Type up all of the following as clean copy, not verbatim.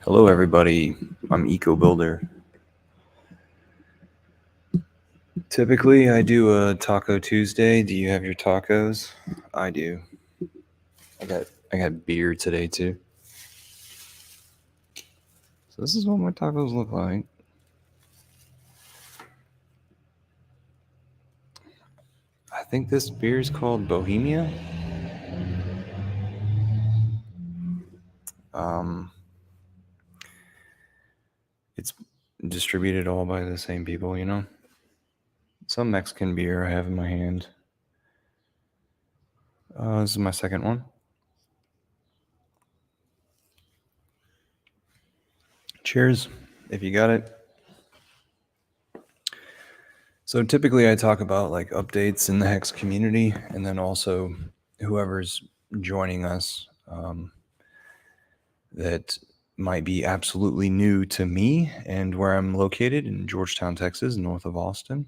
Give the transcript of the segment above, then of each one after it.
Hello, everybody. I'm Eco Builder. Typically, I do a Taco Tuesday. Do you have your tacos? I do. I got beer today too. So this is what my tacos look like. I think this beer is called Bohemia. Um, it's distributed all by the same people, Some Mexican beer I have in my hand. This is my second one. Cheers, if you got it. So typically I talk about like updates in the Hex community and then also whoever's joining us that might be absolutely new to me and where I'm located in Georgetown, Texas, north of Austin,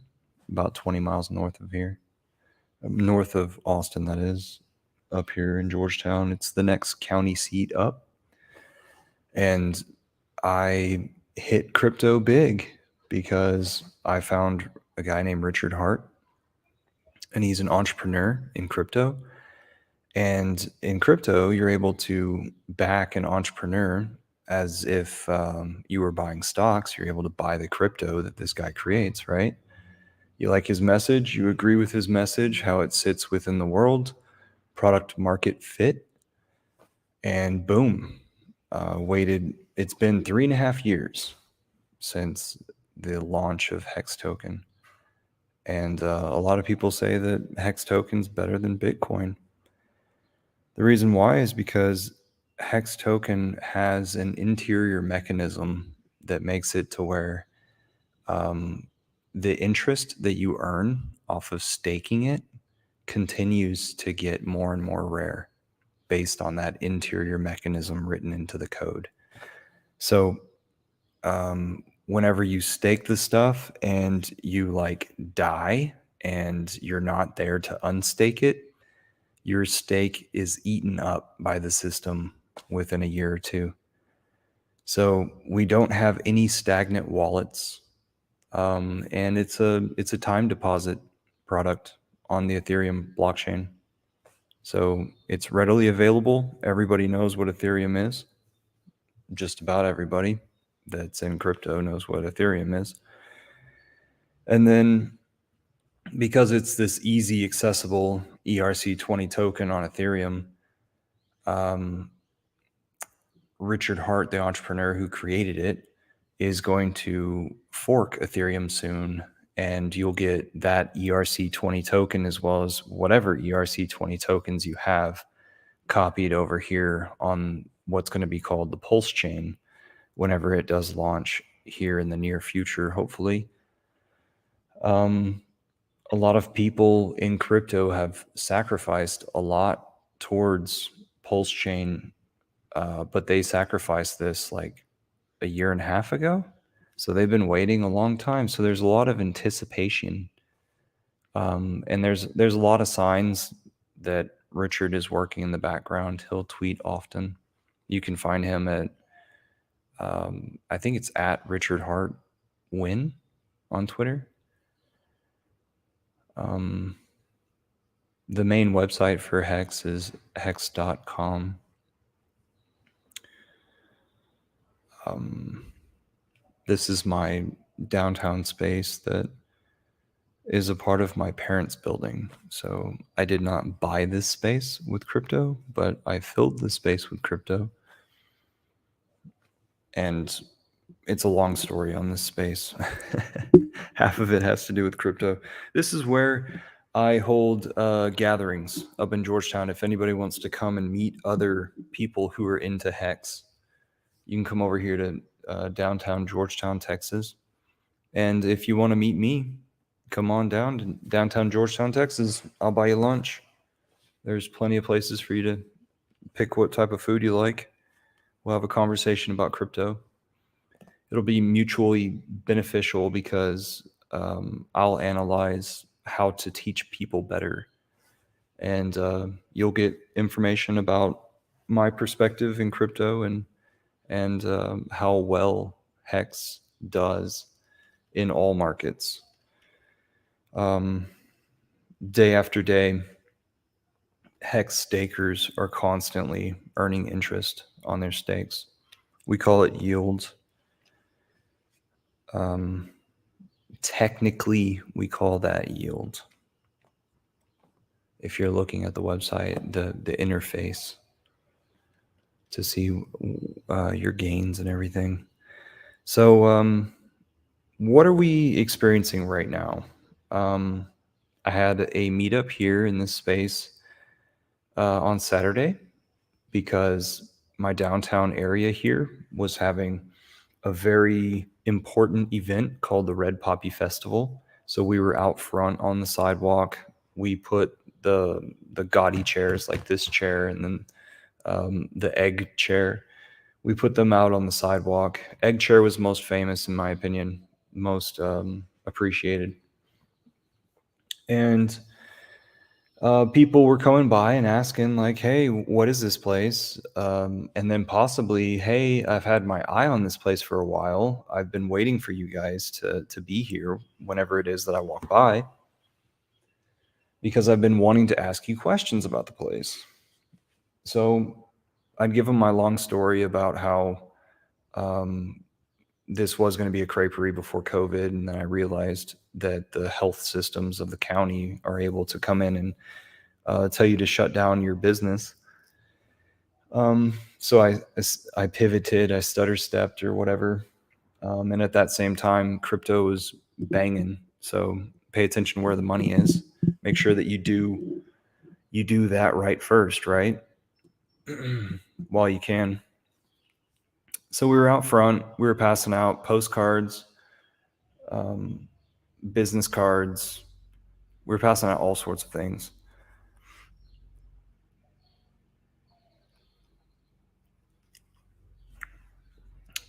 about 20 miles north of here. North of Austin, that is, up here in Georgetown. It's the next county seat up. And I hit crypto big because I found a guy named Richard Hart, and he's an entrepreneur in crypto. And in crypto, you're able to back an entrepreneur as if you were buying stocks. You're able to buy the crypto that this guy creates, right? You like his message, you agree with his message, how it sits within the world, product market fit, and boom, it's been 3.5 years since the launch of Hex Token. And a lot of people say that Hex Token's better than Bitcoin. The reason why is because Hex Token has an interior mechanism that makes it to where the interest that you earn off of staking it continues to get more and more rare based on that interior mechanism written into the code. So whenever you stake the stuff and you like die and you're not there to unstake it, your stake is eaten up by the system within a year or two. So we don't have any stagnant wallets, and it's a time deposit product on the Ethereum blockchain. So it's readily available. Everybody knows what Ethereum is. Just about everybody that's in crypto knows what Ethereum is. And then because it's this easy, accessible ERC20 token on Ethereum, Richard Hart, the entrepreneur who created it, is going to fork Ethereum soon, and you'll get that ERC20 token as well as whatever ERC20 tokens you have copied over here on what's going to be called the Pulse chain whenever it does launch here in the near future, hopefully. A lot of people in crypto have sacrificed a lot towards Pulse chain, but they sacrificed this like a year and a half ago. So they've been waiting a long time. So there's a lot of anticipation. And there's a lot of signs that Richard is working in the background. He'll tweet often. You can find him at I think it's at Richard Hart Win on Twitter. The main website for Hex is hex.com. This is my downtown space that is a part of my parents' building. So I did not buy this space with crypto, but I filled the space with crypto. And it's a long story on this space. Half of it has to do with crypto. This is where I hold gatherings up in Georgetown. If anybody wants to come and meet other people who are into Hex, you can come over here to downtown Georgetown, Texas. And if you want to meet me, come on down to downtown Georgetown, Texas. I'll buy you lunch. There's plenty of places for you to pick what type of food you like. We'll have a conversation about crypto. It'll be mutually beneficial because I'll analyze how to teach people better. And you'll get information about my perspective in crypto and and how well Hex does in all markets. Day after day, Hex stakers are constantly earning interest on their stakes. We call it yield. Technically, we call that yield. If you're looking at the website, the interface to see your gains and everything. So, what are we experiencing right now? I had a meetup here in this space on Saturday because my downtown area here was having a very important event called the Red Poppy Festival. So we were out front on the sidewalk. We put the gaudy chairs like this chair and then the egg chair. We put them out on the sidewalk. Egg chair was most famous in my opinion, most appreciated. And people were coming by and asking like, hey, what is this place? And then possibly, hey, I've had my eye on this place for a while. I've been waiting for you guys to be here whenever it is that I walk by, because I've been wanting to ask you questions about the place. So I'd give them my long story about how this was going to be a creperie before COVID, and then I realized that the health systems of the county are able to come in and tell you to shut down your business. So I pivoted, I stutter stepped or whatever. And at that same time, crypto was banging. So pay attention where the money is. Make sure that you do that right first, right? While you can. So we were out front. We were passing out postcards, business cards. We were passing out all sorts of things.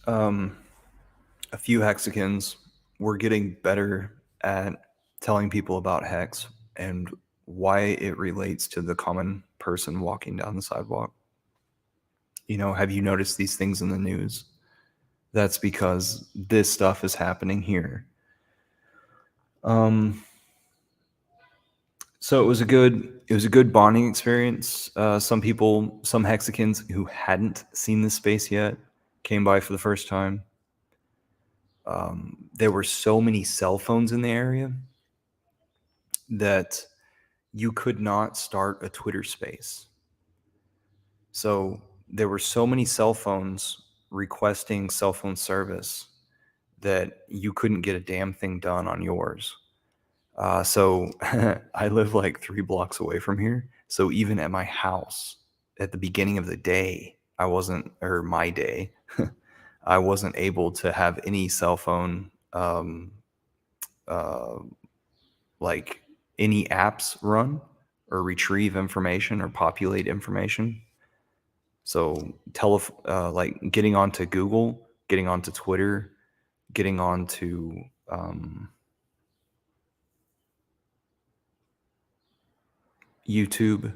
A few hexagons were getting better at telling people about hex and why it relates to the common person walking down the sidewalk. Have you noticed these things in the news? That's because this stuff is happening here. So it was a good bonding experience. Some hexagons who hadn't seen this space yet came by for the first time. There were so many cell phones in the area that you could not start a Twitter space. So there were so many cell phones requesting cell phone service that you couldn't get a damn thing done on yours. So I live like 3 blocks away from here. So even at my house, at the beginning of the day, I wasn't able to have any cell phone, like any apps run or retrieve information or populate information. So like getting onto Google, getting onto Twitter, getting onto YouTube,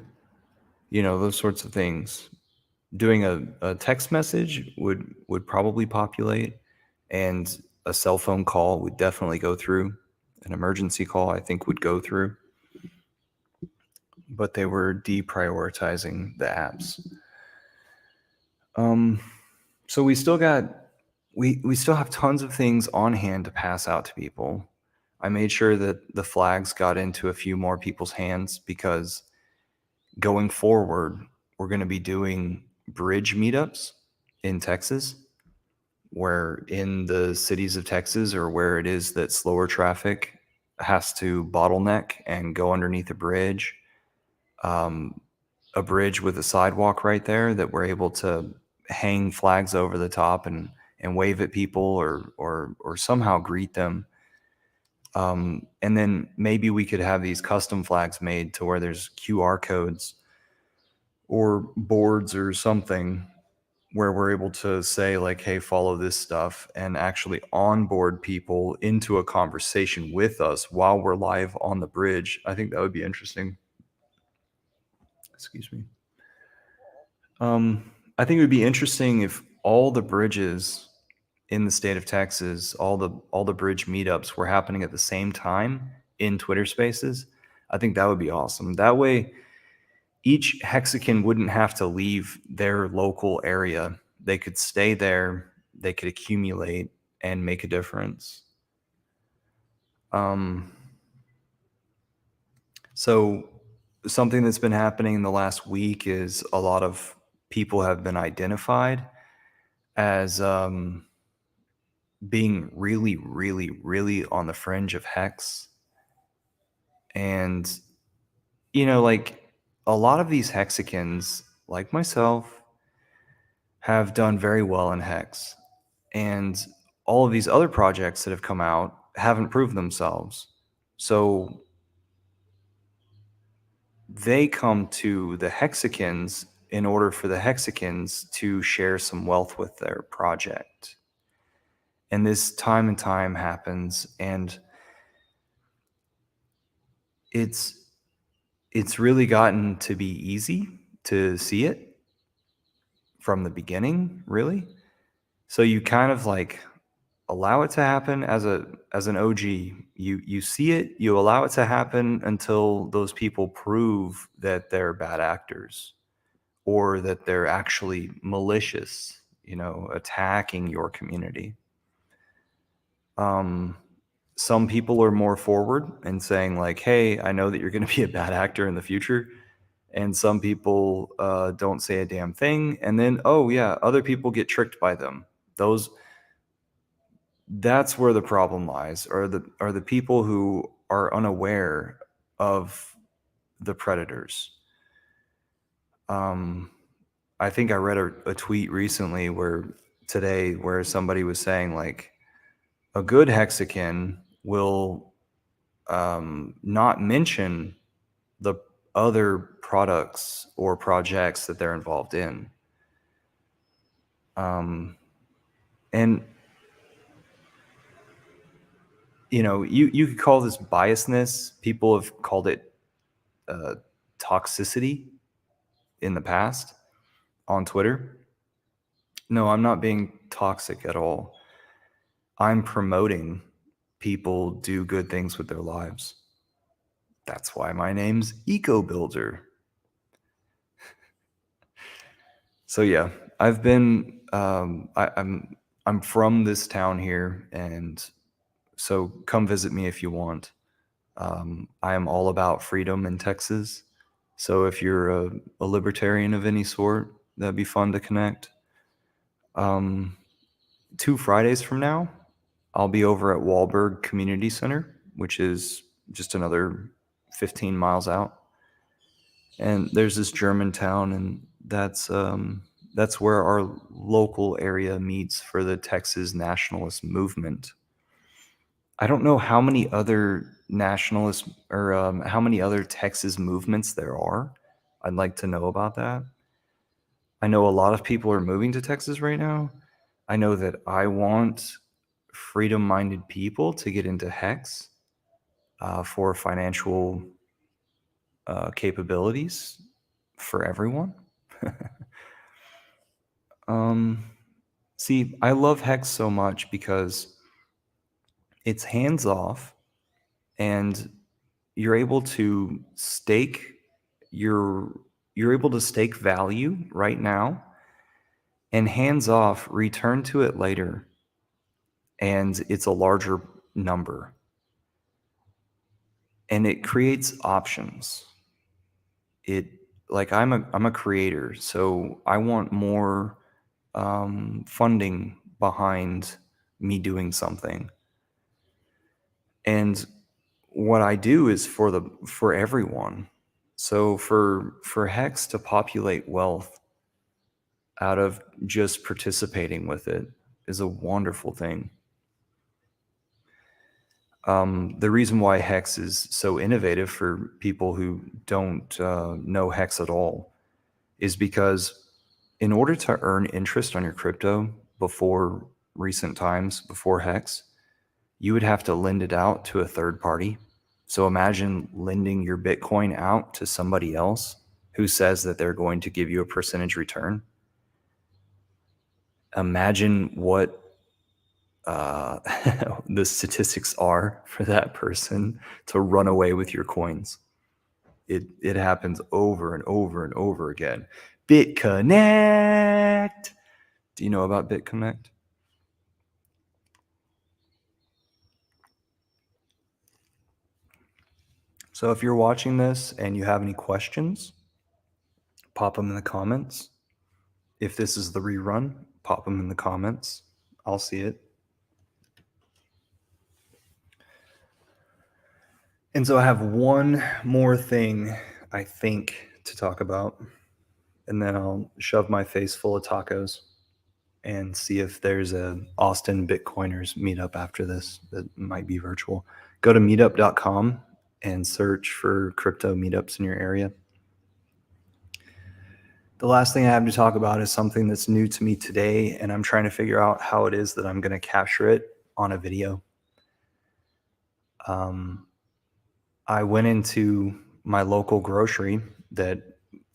those sorts of things. Doing a text message would probably populate, and a cell phone call would definitely go through. An emergency call, I think, would go through. But they were deprioritizing the apps. So we still have tons of things on hand to pass out to people. I made sure that the flags got into a few more people's hands because going forward, we're going to be doing bridge meetups in Texas, where in the cities of Texas or where it is that slower traffic has to bottleneck and go underneath a bridge with a sidewalk right there that we're able to hang flags over the top and wave at people or somehow greet them. And then maybe we could have these custom flags made to where there's QR codes or boards or something where we're able to say like, hey, follow this stuff and actually onboard people into a conversation with us while we're live on the bridge. I think that would be interesting. Excuse me. I think it would be interesting if all the bridges in the state of Texas, all the bridge meetups were happening at the same time in Twitter Spaces, I think that would be awesome. That way, each Hexican wouldn't have to leave their local area. They could stay there, they could accumulate and make a difference. So something that's been happening in the last week is a lot of people have been identified as being really, really, really on the fringe of Hex. And, like a lot of these Hexicans, like myself, have done very well in Hex. And all of these other projects that have come out haven't proved themselves. So they come to the Hexicans in order for the Hexicans to share some wealth with their project. And this time and time happens, and it's really gotten to be easy to see it from the beginning, really. So you kind of like allow it to happen as an OG. You see it, you allow it to happen until those people prove that they're bad actors or that they're actually malicious, attacking your community. Some people are more forward and saying like, hey, I know that you're going to be a bad actor in the future. And some people don't say a damn thing. And then, oh yeah, other people get tricked by them. That's where the problem lies, are the people who are unaware of the predators. I think I read a tweet recently where somebody was saying like, a good Hexican will not mention the other products or projects that they're involved in. And you could call this biasness. People have called it toxicity in the past on Twitter. No, I'm not being toxic at all. I'm promoting people do good things with their lives. That's why my name's Eco Builder. So yeah, I've been I'm from this town here, and so come visit me if you want. I am all about freedom in Texas. So if you're a libertarian of any sort, that'd be fun to connect. 2 Fridays from now, I'll be over at Wahlberg Community Center, which is just another 15 miles out. And there's this German town, and that's where our local area meets for the Texas nationalist movement. I don't know how many other nationalist or how many other Texas movements there are. I'd like to know about that. I know a lot of people are moving to Texas right now. I know that I want freedom-minded people to get into Hex for financial capabilities for everyone. See, I love Hex so much because it's hands off, and you're able to stake value right now, and hands off, return to it later, and it's a larger number. And it creates options. I'm a creator, so I want more funding behind me doing something. And what I do is for everyone. So for Hex to populate wealth out of just participating with it is a wonderful thing. The reason why Hex is so innovative for people who don't know Hex at all is because in order to earn interest on your crypto before recent times, before Hex, you would have to lend it out to a third party. So imagine lending your Bitcoin out to somebody else who says that they're going to give you a percentage return. Imagine what the statistics are for that person to run away with your coins. It happens over and over and over again. BitConnect. Do you know about BitConnect? So if you're watching this and you have any questions, pop them in the comments. If this is the rerun, pop them in the comments. I'll see it. And so I have one more thing, I think, to talk about. And then I'll shove my face full of tacos and see if there's a Austin Bitcoiners meetup after this that might be virtual. Go to meetup.com and search for crypto meetups in your area. The last thing I have to talk about is something that's new to me today, and I'm trying to figure out how it is that I'm going to capture it on a video. I went into my local grocery that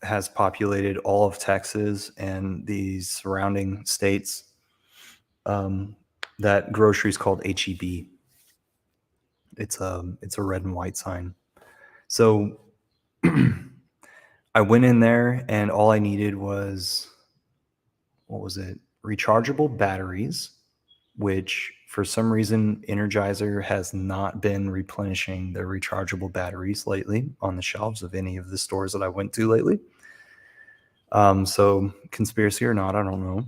has populated all of Texas and the surrounding states. That grocery is called HEB. It's a red and white sign. So I went in there and all I needed was, what was it? Rechargeable batteries, which for some reason Energizer has not been replenishing their rechargeable batteries lately on the shelves of any of the stores that I went to lately. So conspiracy or not, I don't know.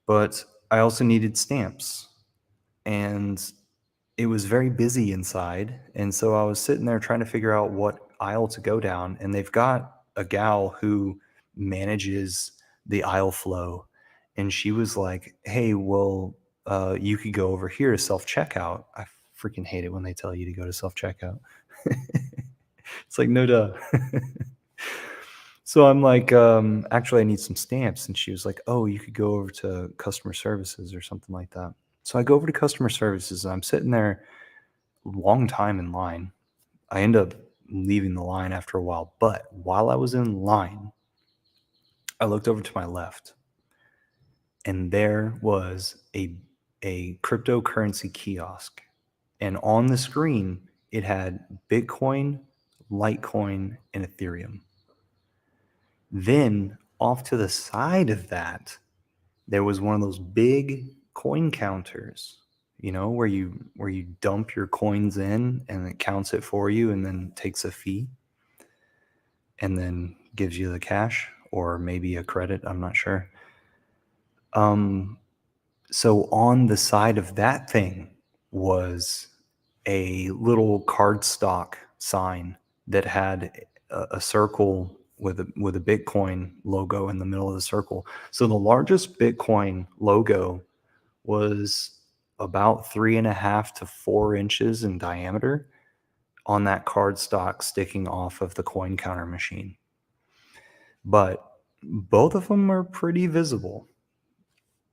But I also needed stamps, and it was very busy inside. And so I was sitting there trying to figure out what aisle to go down. And they've got a gal who manages the aisle flow. And she was like, hey, well, you could go over here to self checkout. I freaking hate it when they tell you to go to self checkout. It's like, no duh. So I'm like, actually, I need some stamps. And she was like, oh, you could go over to customer services or something like that. So I go over to customer services and I'm sitting there long time in line. I end up leaving the line after a while. But while I was in line, I looked over to my left and there was a cryptocurrency kiosk. And on the screen, it had Bitcoin, Litecoin, and Ethereum. Then off to the side of that, there was one of those big coin counters, where you dump your coins in and it counts it for you and then takes a fee and then gives you the cash or maybe a credit. I'm not sure. So on the side of that thing was a little cardstock sign that had a circle with a Bitcoin logo in the middle of the circle. So the largest Bitcoin logo was about 3.5 to 4 inches in diameter on that cardstock sticking off of the coin counter machine. But both of them are pretty visible.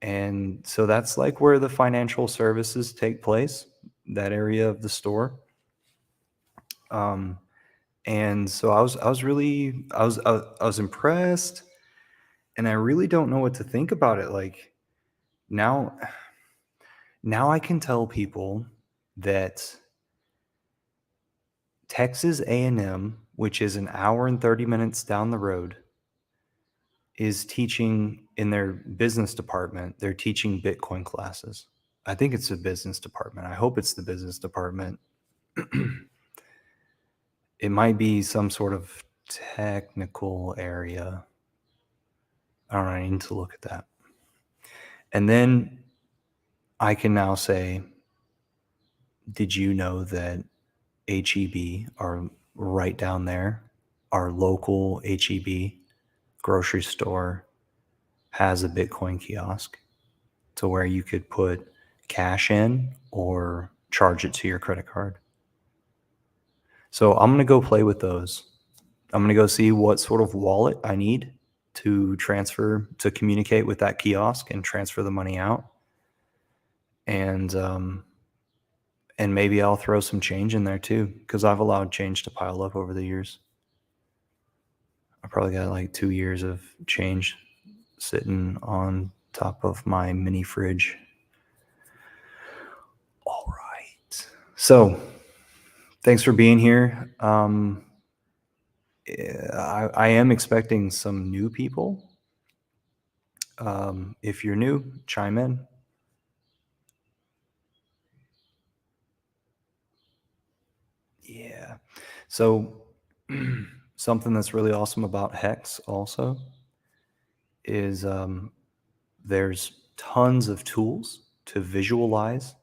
And so that's like where the financial services take place, that area of the store. And so I was impressed, and I really don't know what to think about it. Like now I can tell people that Texas A&M, which is an hour and 30 minutes down the road, is teaching in their business department. They're teaching Bitcoin classes. I think it's the business department. I hope it's the business department. It might be some sort of technical area. I don't know. I need to look at that. And then I can now say, did you know that HEB are right down there? Our local HEB grocery store has a Bitcoin kiosk to where you could put cash in or charge it to your credit card. So I'm going to go play with those. I'm going to go see what sort of wallet I need to communicate with that kiosk and transfer the money out. And maybe I'll throw some change in there too, because I've allowed change to pile up over the years. I probably got like 2 years of change sitting on top of my mini fridge. All right. So thanks for being here. I am expecting some new people. If you're new, chime in. Yeah. So something that's really awesome about Hex also is there's tons of tools to visualize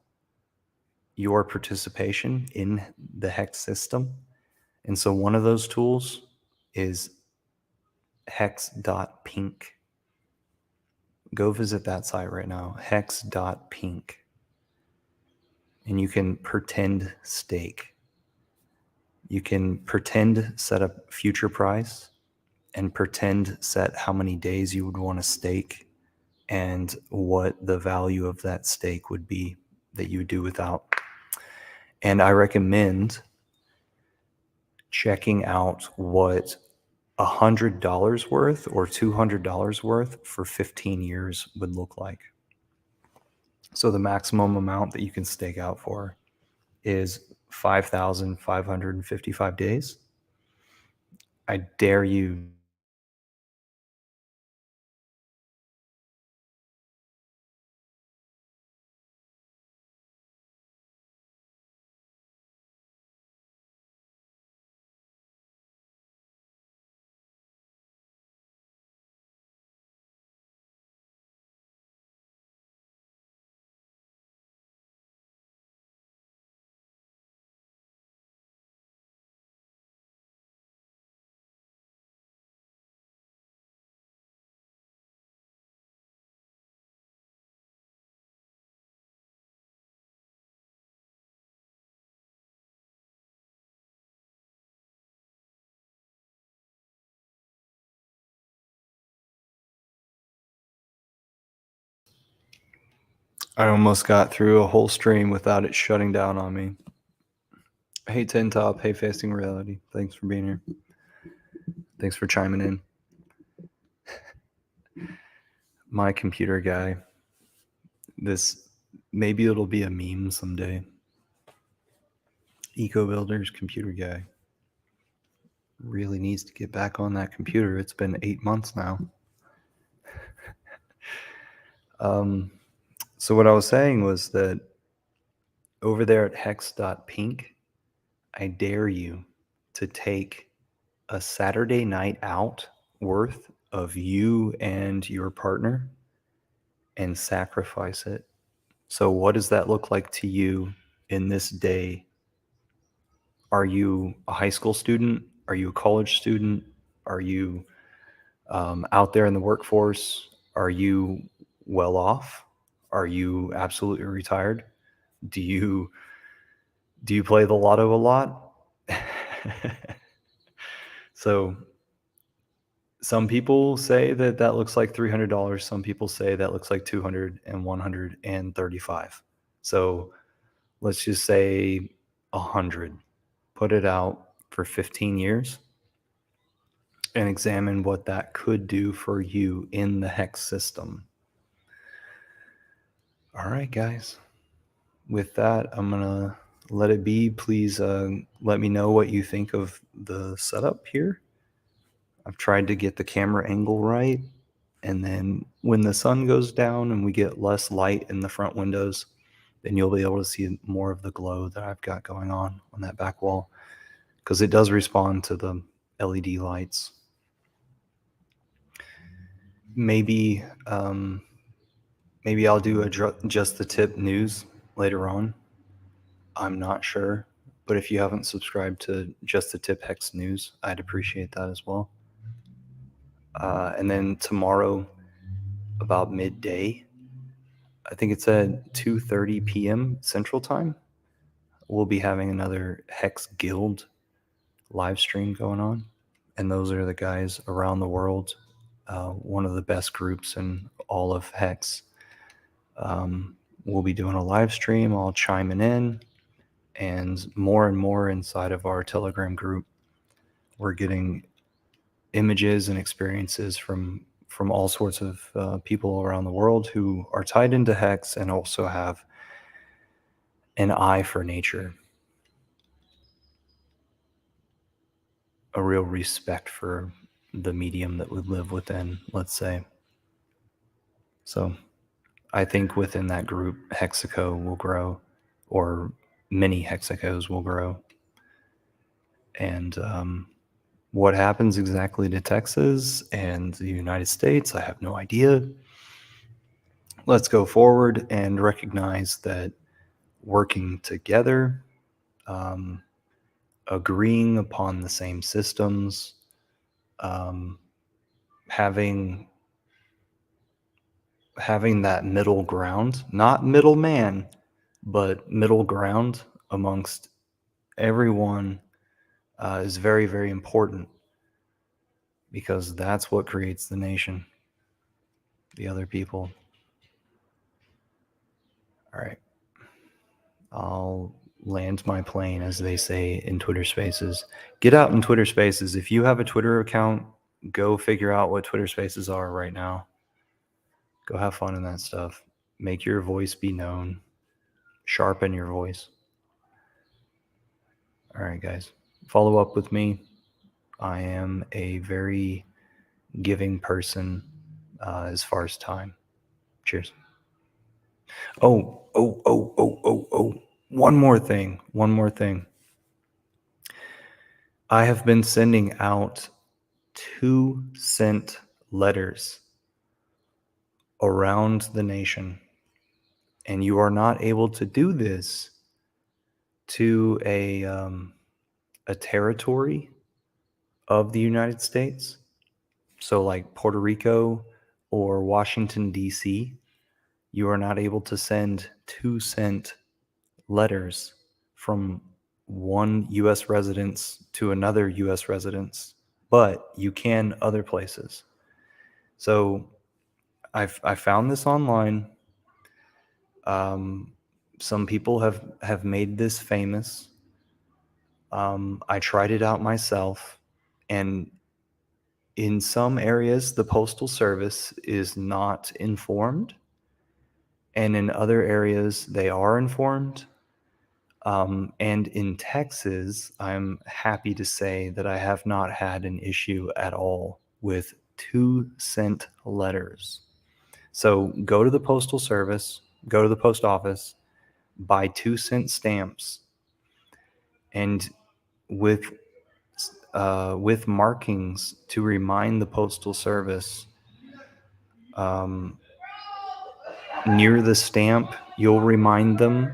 your participation in the Hex system. And so one of those tools is hex.pink. Go visit that site right now, hex.pink. And you can pretend stake. You can pretend set a future price and pretend set how many days you would want to stake and what the value of that stake would be that you would do without. And I recommend checking out what $100 worth or $200 worth for 15 years would look like. So the maximum amount that you can stake out for is 5,555 days. I dare you. I almost got through a whole stream without it shutting down on me. Hey, Tin Top. Hey, Facing Reality. Thanks for being here. Thanks for chiming in. My computer guy. This, maybe it'll be a meme someday. EcoBuilder's computer guy really needs to get back on that computer. It's been 8 months now. So what I was saying was that over there at hex.pink, I dare you to take a Saturday night out worth of you and your partner and sacrifice it. So what does that look like to you in this day? Are you a high school student? Are you a college student? Are you out there in the workforce? Are you well off? Are you absolutely retired? Do you play the lotto a lot? So some people say that that looks like $300. Some people say that looks like 200 and 135. So let's just say 100. Put it out for 15 years and examine what that could do for you in the Hex system. All right, guys. With that, I'm going to let it be. Please let me know what you think of the setup here. I've tried to get the camera angle right. And then when the sun goes down and we get less light in the front windows, then you'll be able to see more of the glow that I've got going on that back wall, because it does respond to the LED lights. Maybe I'll do a just the tip news later on. I'm not sure, but if you haven't subscribed to Just the Tip Hex News, I'd appreciate that as well. And then tomorrow, about midday, I think it's at 2:30 p.m. Central Time, we'll be having another Hex Guild live stream going on. And those are the guys around the world, one of the best groups in all of Hex. We'll be doing a live stream, all chiming in, and more inside of our Telegram group. We're getting images and experiences from from all sorts of people around the world who are tied into Hex and also have an eye for nature, a real respect for the medium that we live within, let's say. So I think within that group, Hexaco will grow, or many Hexacos will grow. And what happens exactly to Texas and the United States, I have no idea. Let's go forward and recognize that working together, agreeing upon the same systems, um, having that middle ground, not middleman, but middle ground amongst everyone is very, very important, because that's what creates the nation, the other people. All right. I'll land my plane, as they say in Twitter Spaces. Get out in Twitter Spaces. If you have a Twitter account, go figure out what Twitter Spaces are right now. Go have fun in that stuff. Make your voice be known. Sharpen your voice. All right, guys. Follow up with me. I am a very giving person as far as time. Cheers. Oh. One more thing. I have been sending out 2-cent letters around the nation, and you are not able to do this to a territory of the United States. So like Puerto Rico or Washington, D.C., you are not able to send 2-cent letters from one U.S. residence to another U.S. residence, but you can other places. So I found this online. Some people have made this famous. I tried it out myself, and in some areas, the Postal Service is not informed, and in other areas, they are informed. And in Texas, I'm happy to say that I have not had an issue at all with 2-cent letters. So go to the Postal Service, go to the post office, buy 2-cent stamps, and with markings to remind the Postal Service, near the stamp, you'll remind them,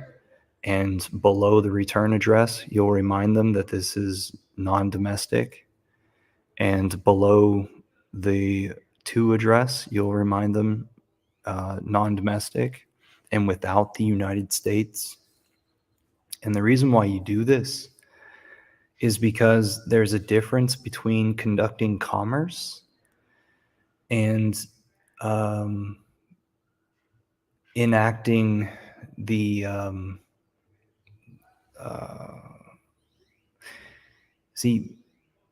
and below the return address, you'll remind them that this is non-domestic, and below the to address, you'll remind them non-domestic and without the United States. And the reason why you do this is because there's a difference between conducting commerce and enacting the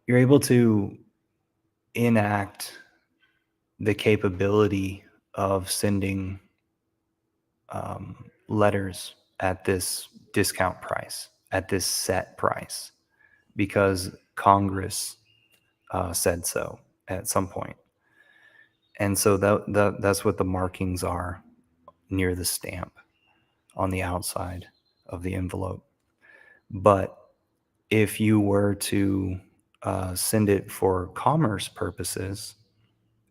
you're able to enact the capability of sending letters at this discount price, at this set price, because Congress said so at some point. And so that's what the markings are near the stamp on the outside of the envelope. But if you were to send it for commerce purposes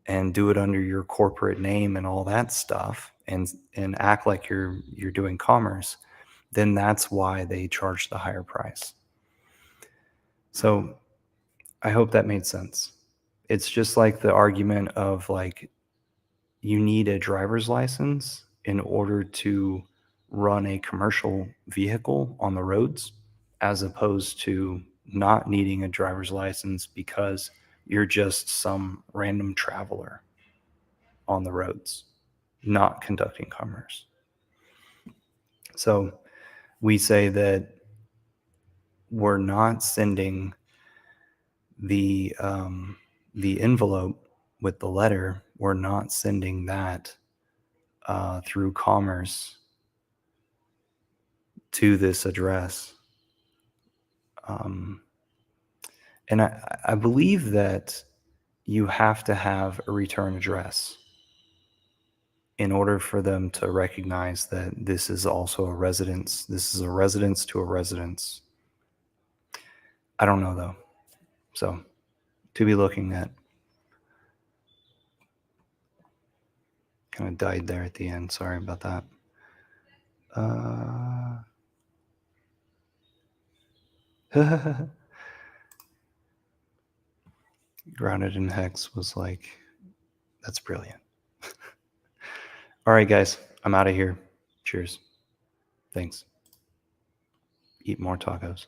and do it under your corporate name and all that stuff, and act like you're doing commerce, then that's why they charge the higher price. So I hope that made sense. It's just like the argument of like, you need a driver's license in order to run a commercial vehicle on the roads, as opposed to not needing a driver's license because you're just some random traveler on the roads, not conducting commerce. So we say that we're not sending the envelope with the letter we're not sending that through commerce to this address. And I believe that you have to have a return address in order for them to recognize that this is also a residence. This is a residence to a residence. I don't know though. So to be looking at. Kind of died there at the end. Sorry about that. Grounded in Hex was like, that's brilliant. All right, guys, I'm out of here. Cheers. Thanks. Eat more tacos.